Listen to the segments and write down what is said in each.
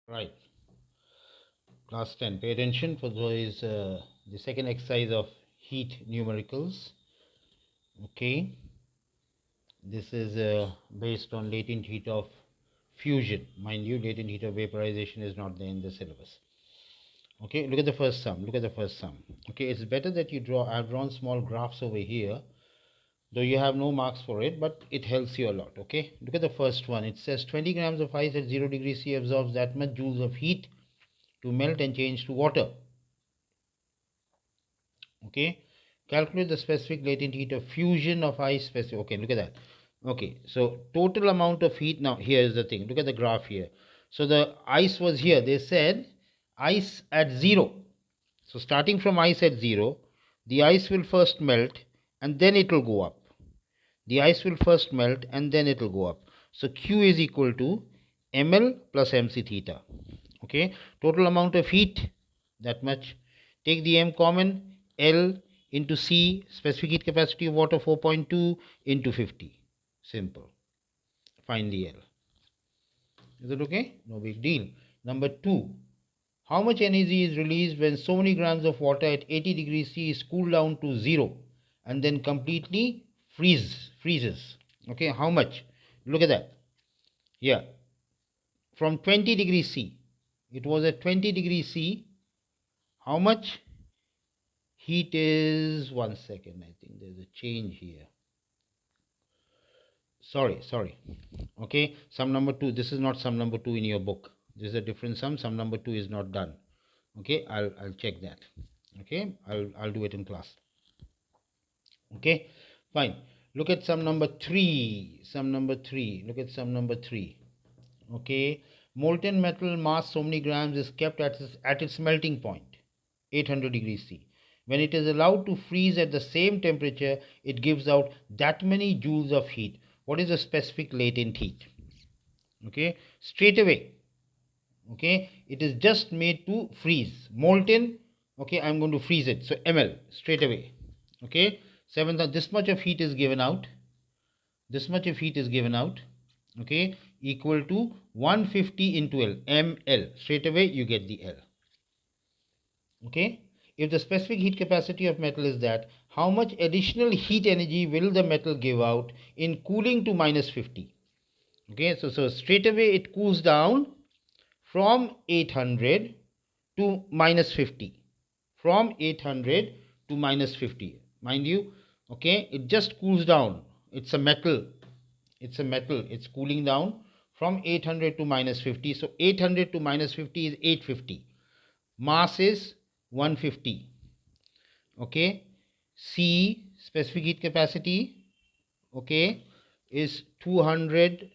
Right. Class 10. Pay attention for those the second exercise of heat numericals. Okay. This is based on latent heat of fusion. Mind you, latent heat of vaporization is not there in the syllabus. Okay, look at the first sum. Look at the first sum. Okay, it's better that you draw. I've drawn small graphs over here, though you have no marks for it, but it helps you a lot. Okay, look at the first one. It says 20 grams of ice at 0 degrees C absorbs that much joules of heat to melt and change to water. Okay, calculate the specific latent heat of fusion of ice specific. Okay, look at that. Okay, so total amount of heat. Now here is the thing, look at the graph here. So the ice was here, they said ice at 0. So starting from ice at 0, the ice will first melt and then it will go up. The ice will first melt and then it will go up. So Q is equal to ml plus mc theta. Okay, total amount of heat, that much. Take the m common, L into C, specific heat capacity of water 4.2 into 50. Simple. Find the L. Is it okay? No big deal. Number 2. How much energy is released when so many grams of water at 80 degrees C is cooled down to 0 and then completely freezes? Okay, how much? Look at that. Yeah, from 20 degrees C. It was at 20 degrees C. How much heat is, 1 second, I think there's a change here. Sorry. Okay, sum number 2. This is not sum number 2 in your book. This is a different sum. Sum number 2 is not done. Okay, I'll check that. Okay, I'll do it in class. Okay, fine. Look at sum number 3. Look at sum number 3. Okay, molten metal mass so many grams is kept at its melting point, 800 degrees C. When it is allowed to freeze at the same temperature, it gives out that many joules of heat. What is the specific latent heat? Okay, straight away. Okay, it is just made to freeze. Molten. Okay, I'm going to freeze it. So ml straight away. Okay, 7. This much of heat is given out. This much of heat is given out. Okay, equal to 150 into L, ml. Straight away you get the L. Okay, if the specific heat capacity of metal is that, how much additional heat energy will the metal give out in cooling to minus 50? Okay, so straight away it cools down from 800 to minus 50. From 800 to minus 50. Mind you, okay, it just cools down. It's a metal. It's cooling down from 800 to minus 50. So 800 to minus 50 is 850. Mass is 150. Okay, C, specific heat capacity, okay, is 200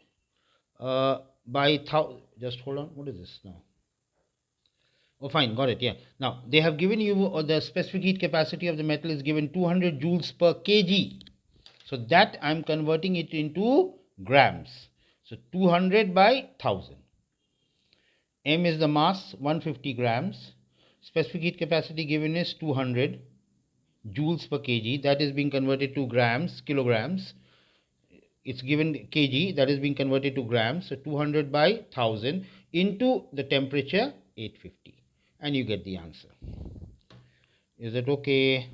by 1000. Just hold on, what is this now? Oh, fine, got it. Yeah, now they have given you the specific heat capacity of the metal is given 200 joules per kg. So that I'm converting it into grams. So 200 by 1000. M is the mass, 150 grams. Specific heat capacity given is 200 joules per kg. That is being converted to grams, kilograms. It's given kg, that is being converted to grams. So 200 by 1000 into the temperature 850. And you get the answer. Is it okay?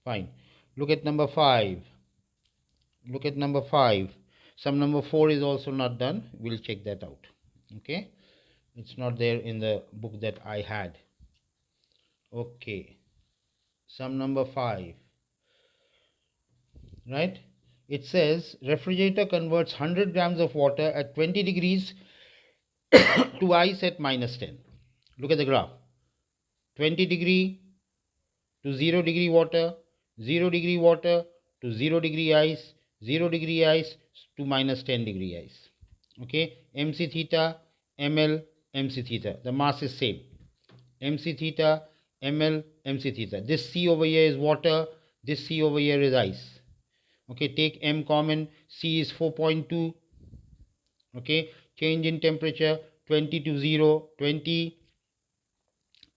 Fine. Look at number 5. Look at number 5. Sum number 4 is also not done. We'll check that out. Okay, it's not there in the book that I had. Okay, sum number 5, right? It says refrigerator converts 100 grams of water at 20 degrees to ice at minus 10. Look at the graph. 20 degree to 0 degree water, 0 degree water to 0 degree ice, 0 degree ice to minus 10 degree ice. Okay, mc theta, ml, mc theta. The mass is same. mc theta, ml, mc theta. This C over here is water, this C over here is ice. Okay, take m common, C is 4.2. Okay, change in temperature 20 to 0, 20.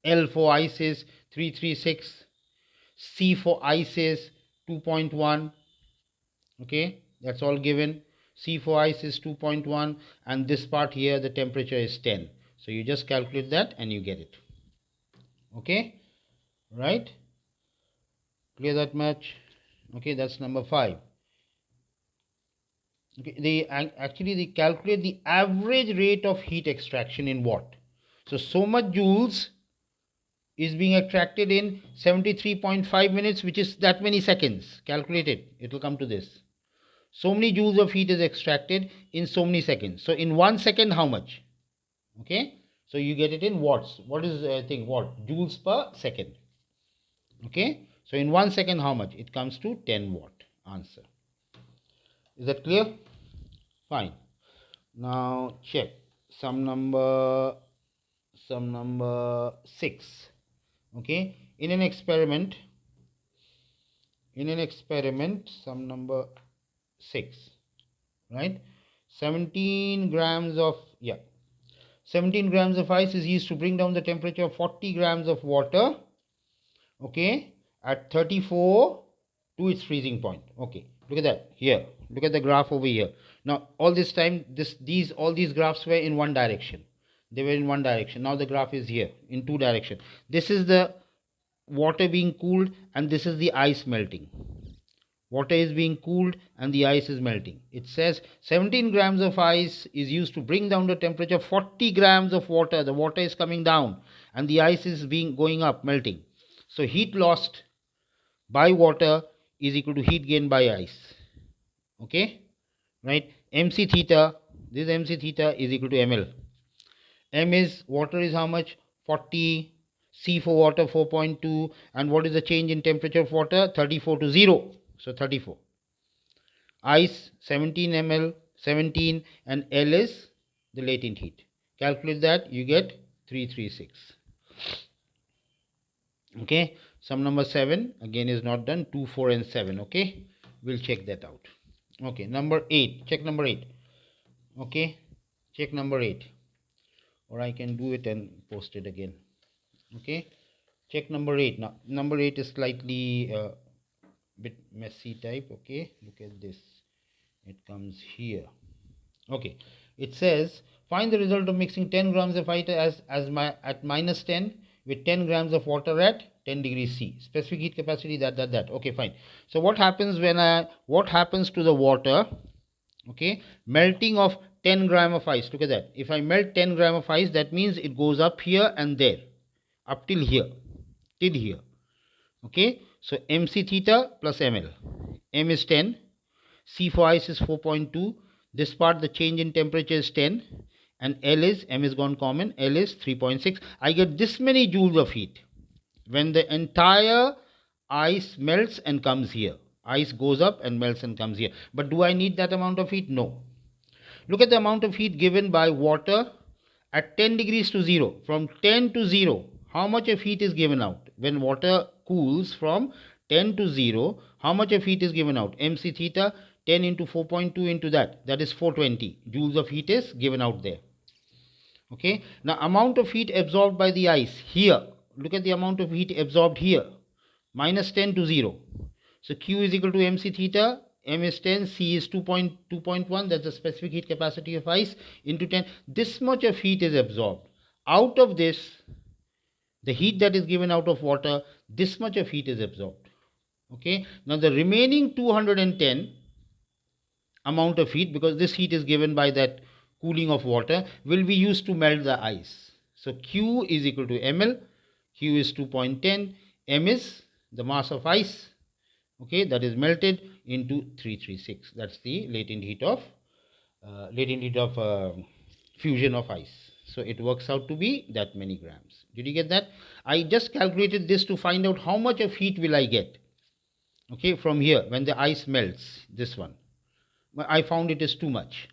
L for ice is 336. C for ice is 2.1. Okay, that's all given. C for ice is 2.1, and this part here the temperature is 10. So you just calculate that and you get it. Okay, right? Clear that much? Okay, that's number 5. Okay, they calculate the average rate of heat extraction in watt. So much joules is being extracted in 73.5 minutes, which is that many seconds. Calculate it. It will come to this. So many joules of heat is extracted in so many seconds. So in 1 second, how much? Okay. So you get it in watts. What is watt? Joules per second. Okay. So in 1 second, how much? It comes to 10 watt. Answer. Is that clear? Fine. Now check sum number 6. Okay. In an experiment, sum number 6, right? 17 grams of 17 grams of ice is used to bring down the temperature of 40 grams of water, okay, at 34 to its freezing point. Okay, look at that here. Look at the graph over here. Now all this time all these graphs were in one direction. They were in one direction. Now the graph is here in two directions. This is the water being cooled and this is the ice melting. Water is being cooled and the ice is melting. It says 17 grams of ice is used to bring down the temperature. 40 grams of water, the water is coming down and the ice is going up, melting. So heat lost by water is equal to heat gained by ice. Okay, right? MC theta, this MC theta is equal to ml. M is water is how much? 40. C for water 4.2. And what is the change in temperature of water? 34 to 0. So 34. Ice 17 ml, 17, and L is the latent heat. Calculate that, you get 336. Okay, sum number 7 again is not done. 2, 4, and 7. Okay, we'll check that out. Okay, number 8. Check number 8. Okay, check number 8. Or I can do it and post it again. Okay, check number 8. Now, number 8 is slightly bit messy type. Okay, look at this. It comes here. Okay, it says find the result of mixing 10 grams of ice at minus 10 with 10 grams of water at 10 degrees C. Specific heat capacity that. Okay, fine. So what happens what happens to the water? Okay, melting of 10 gram of ice. Look at that. If I melt 10 gram of ice, that means it goes up here and there, up till here, till here. Okay, so MC theta plus ML. M is 10, C for ice is 4.2. This part, the change in temperature is 10, and L is, M is gone common, L is 3.6. I get this many joules of heat when the entire ice melts and comes here. Ice goes up and melts and comes here. But do I need that amount of heat? No. Look at the amount of heat given by water at 10 degrees to 0. From 10 to 0, how much of heat is given out? When water cools from 10 to 0, how much of heat is given out? MC theta, 10 into 4.2 into that is 420 joules of heat is given out there. Okay, now amount of heat absorbed by the ice here. Look at the amount of heat absorbed here. Minus 10 to 0. So Q is equal to MC theta. M is 10, C is 2.1, that's the specific heat capacity of ice, into 10. This much of heat is absorbed. Out of this, the heat that is given out of water, this much of heat is absorbed. Okay, now the remaining 210 amount of heat, because this heat is given by that cooling of water, will be used to melt the ice. So Q is equal to ml. Q is 2.10. M is the mass of ice. Okay, that is melted into 336. That's the latent heat of fusion of ice. So it works out to be that many grams. Did you get that? I just calculated this to find out how much of heat will I get. Okay, from here when the ice melts, this one. I found it is too much.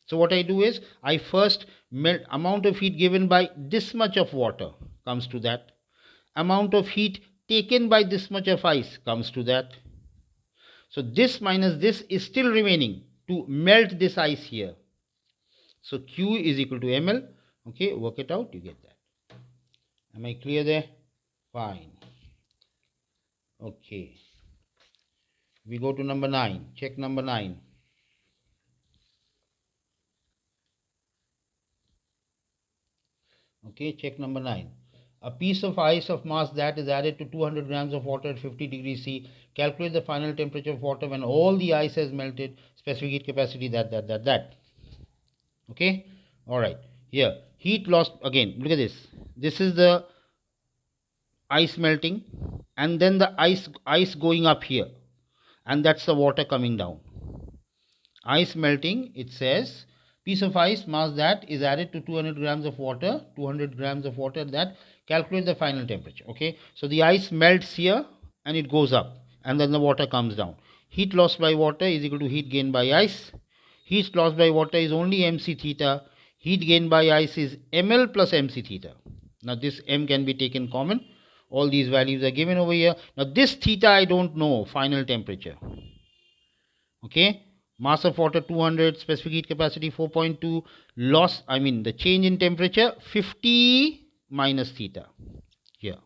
So what I do is I first melt amount of heat given by this much of water comes to that. Amount of heat taken by this much of ice comes to that. So this minus this is still remaining to melt this ice here. So Q is equal to ml. Okay, work it out, you get that. Am I clear there? Fine. Okay. We go to number 9. Check number 9. Okay, check number 9. A piece of ice of mass that is added to 200 grams of water at 50 degrees C. Calculate the final temperature of water when all the ice has melted. Specific heat capacity that. Okay, all right. Here, heat loss again. Look at this. This is the ice melting, and then the ice going up here, and that's the water coming down. Ice melting, it says piece of ice mass that is added to 200 grams of water, 200 grams of water that. Calculate the final temperature. Okay, so the ice melts here and it goes up, and then the water comes down. Heat lost by water is equal to heat gained by ice. Heat lost by water is only mc theta. Heat gained by ice is ml plus mc theta. Now this m can be taken common. All these values are given over here. Now this theta I don't know, final temperature. Okay, mass of water 200, specific heat capacity 4.2, loss, I mean the change in temperature 50 minus theta here.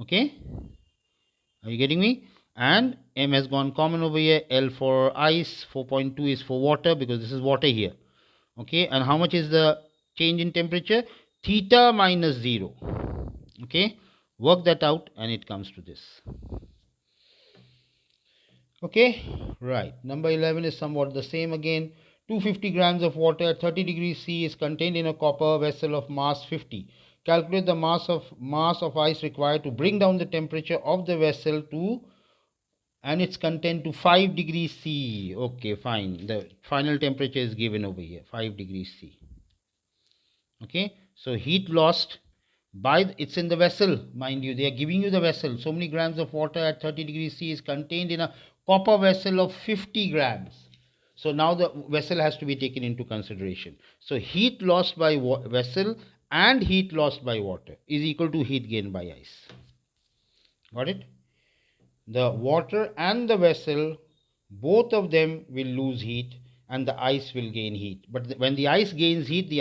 Okay, are you getting me? And m has gone common over here. L for ice, 4.2 is for water because this is water here. Okay, and how much is the change in temperature? Theta minus 0. Okay, work that out and it comes to this. Okay, right. Number 11 is somewhat the same again. 250 grams of water at 30 degrees C is contained in a copper vessel of mass 50. Calculate the mass of ice required to bring down the temperature of the vessel to and its content to 5 degrees C. Okay, fine. The final temperature is given over here, 5 degrees C. Okay, so heat lost by it's in the vessel, mind you, they are giving you the vessel. So many grams of water at 30 degrees C is contained in a copper vessel of 50 grams. So now the vessel has to be taken into consideration. So heat lost by vessel and heat lost by water is equal to heat gained by ice. Got it? The water and the vessel, both of them will lose heat and the ice will gain heat. But when the ice gains heat,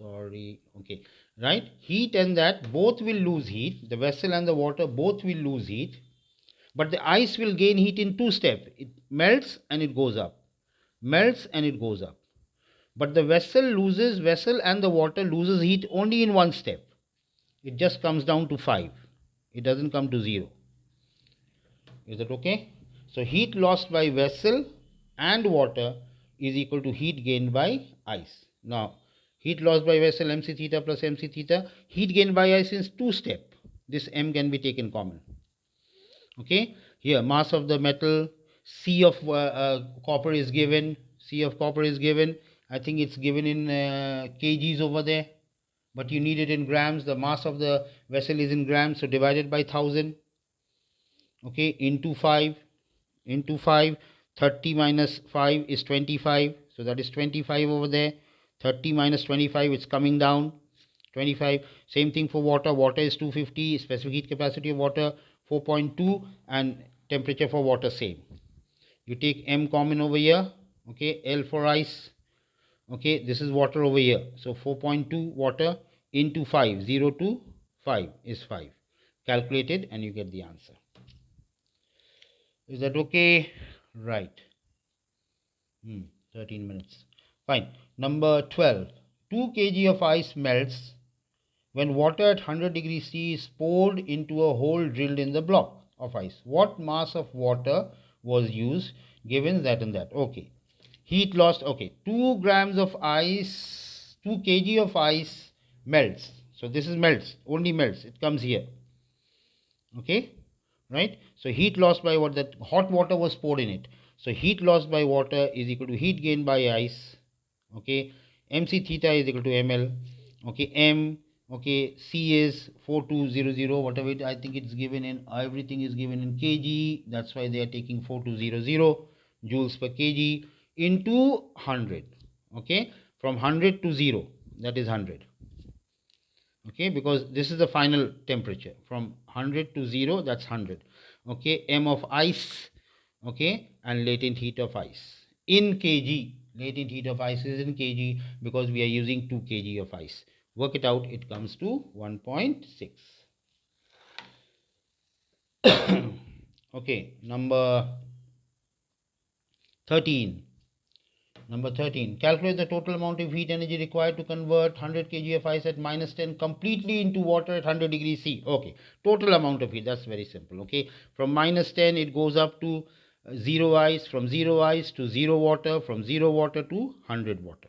okay, right, heat and that both will lose heat. The vessel and the water both will lose heat, but the ice will gain heat in two steps. It melts and it goes up, melts and it goes up. But the vessel and the water loses heat only in one step. It just comes down to 5. It doesn't come to 0. Is that okay? So heat lost by vessel and water is equal to heat gained by ice. Now, heat lost by vessel mc theta plus mc theta, heat gained by ice is 2 step. This m can be taken common. Okay, here mass of the metal, C of copper is given. C of copper is given. I think it's given in kgs over there, but you need it in grams. The mass of the vessel is in grams, so divided by 1000. Okay, into 5, 30 minus 5 is 25, so that is 25 over there. 30 minus 25, it's coming down 25. Same thing for water. Water is 250, specific heat capacity of water 4.2, and temperature for water same. You take m common over here. Okay, L for ice. Okay, this is water over here, so 4.2 water into 5, 0 to 5 is 5. Calculated and you get the answer. Is that okay? Right. 13 minutes. Fine. Number 12. 2 kg of ice melts when water at 100 degrees C is poured into a hole drilled in the block of ice. What mass of water was used given that and that? Okay. Heat lost. Okay. 2 grams of ice, 2 kg of ice melts. So this is melts, only melts. It comes here. Okay, right? So heat lost by what, that hot water was poured in it. So heat lost by water is equal to heat gained by ice. Okay, mc theta is equal to ml. Okay, m, okay, c is 4200, whatever it, I think it's given in, everything is given in kg. That's why they are taking 4200 joules per kg into 100. Okay, from 100 to 0, that is 100. Okay, because this is the final temperature from 100 to 0, that's 100. Okay, m of ice, okay, and latent heat of ice in kg. Latent heat of ice is in kg because we are using 2 kg of ice. Work it out, it comes to 1.6. Okay, number 13. Number 13. Calculate the total amount of heat energy required to convert 100 kg of ice at minus 10 completely into water at 100 degrees C. Okay. Total amount of heat. That's very simple. Okay. From minus 10, it goes up to zero ice. From zero ice to zero water. From zero water to 100 water.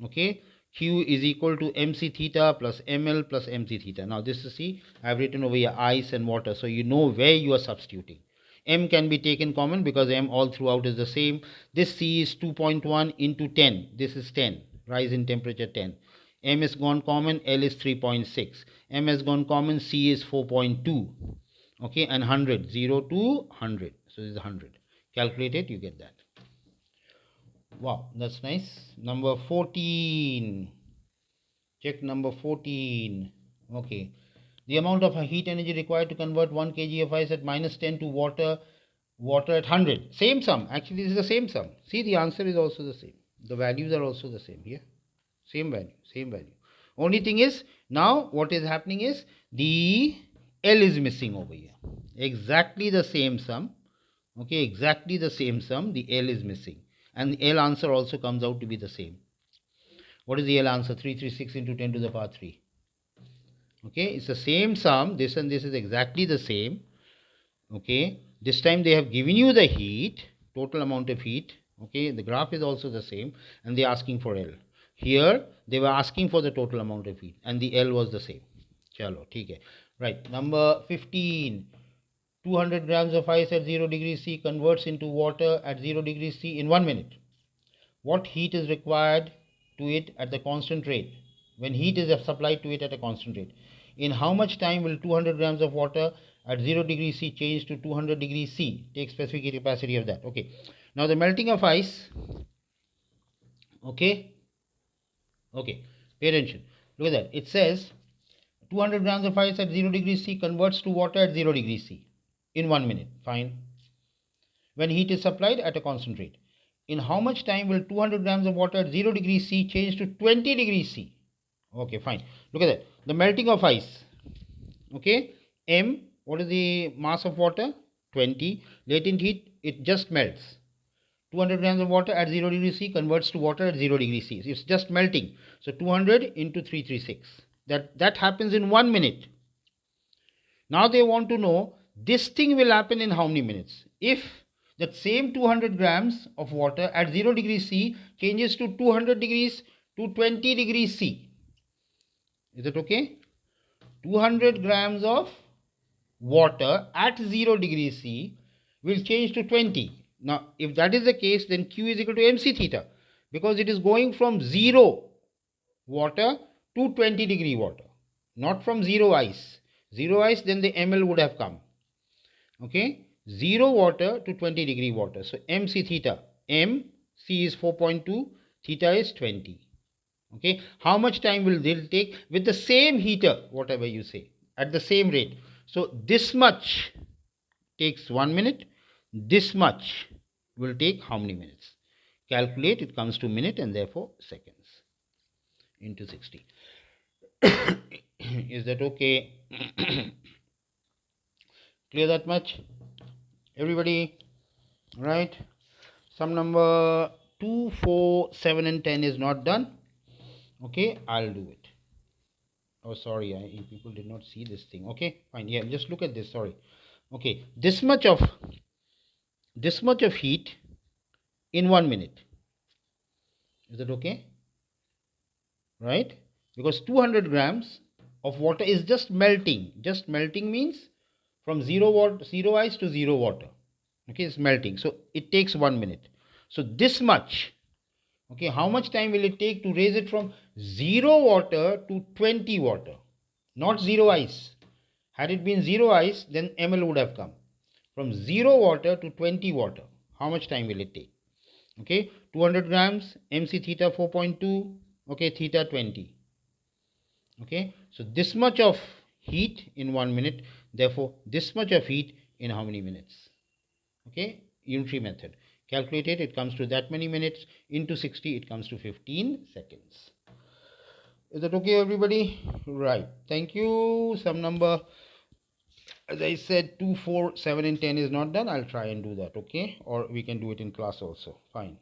Okay. Q is equal to mc theta plus ml plus mc theta. Now this is, see, I have written over here ice and water, so you know where you are substituting. M can be taken common because M all throughout is the same. This C is 2.1 into 10. This is 10. Rise in temperature 10. M is gone common. L is 3.6. M has gone common. C is 4.2. Okay, and 100. 0 to 100. So this is 100. Calculate it, you get that. Wow, that's nice. Number 14. Check number 14. Okay. The amount of heat energy required to convert 1 kg of ice at minus 10 to water at 100. Same sum. Actually, this is the same sum. See, the answer is also the same. The values are also the same here. Same value. Same value. Only thing is, now what is happening is the L is missing over here. Exactly the same sum. Okay, exactly the same sum. The L is missing. And the L answer also comes out to be the same. What is the L answer? 336 into 10 to the power 3. Okay, it's the same sum. This and this is exactly the same. Okay, this time they have given you the heat, total amount of heat. Okay, the graph is also the same, and they are asking for L. Here they were asking for the total amount of heat, and the L was the same. Chalo, theek hai. Right, number 15. 200 grams of ice at 0 degrees C converts into water at 0 degrees C in 1 minute. What heat is required to it at the constant rate? When heat is supplied to it at a constant rate, in how much time will 200 grams of water at 0 degrees C change to 200 degrees C? Take specific capacity of that. Okay. Now the melting of ice. Okay. Okay. Pay attention. Look at that. It says 200 grams of ice at 0 degrees C converts to water at 0 degrees C in 1 minute. Fine. When heat is supplied at a constant rate, in how much time will 200 grams of water at 0 degrees C change to 20 degrees C? Okay, fine. Look at that. The melting of ice. Okay. M, what is the mass of water? 20. Latent heat, it just melts. 200 grams of water at 0 degrees C converts to water at 0 degrees C. It's just melting. So 200 into 336. That happens in 1 minute. Now they want to know this thing will happen in how many minutes? If that same 200 grams of water at 0 degrees C changes to 200 degrees to 20 degrees C. Is it okay? 200 grams of water at 0 degrees C will change to 20. Now, if that is the case, then Q is equal to mc theta, because it is going from 0 water to 20 degree water, not from 0 ice. 0 ice, then the ml would have come. Okay, 0 water to 20 degree water. So mc theta, m, c is 4.2, theta is 20. Okay, how much time will they take with the same heater, whatever you say, at the same rate? So this much takes 1 minute, this much will take how many minutes? Calculate, it comes to minute and therefore seconds into 60. Is that okay? Clear that much? Everybody? Right? Sum number 2, 4, 7 and 10 is not done. Okay, I'll do it. Oh, sorry, people did not see this thing. Okay, fine. Yeah, just look at this. Sorry. Okay, this much of heat in 1 minute. Is that okay? Right? Because 200 grams of water is just melting. Just melting means from 0 ice to 0 water. Okay, it's melting. So it takes 1 minute. So this much. Okay, how much time will it take to raise it from 0 water to 20 water? Not 0 ice. Had it been 0 ice, then ml would have come. From 0 water to 20 water, how much time will it take? Okay, 200 grams, mc theta 4.2, okay, theta 20. Okay, so this much of heat in 1 minute, therefore this much of heat in how many minutes? Okay, unitary method. Calculate it, it comes to that many minutes, into 60, it comes to 15 seconds. Is that okay, everybody? Right. Thank you. Some number, as I said, 2, 4, 7 and 10 is not done. I'll try and do that, okay? Or we can do it in class also. Fine.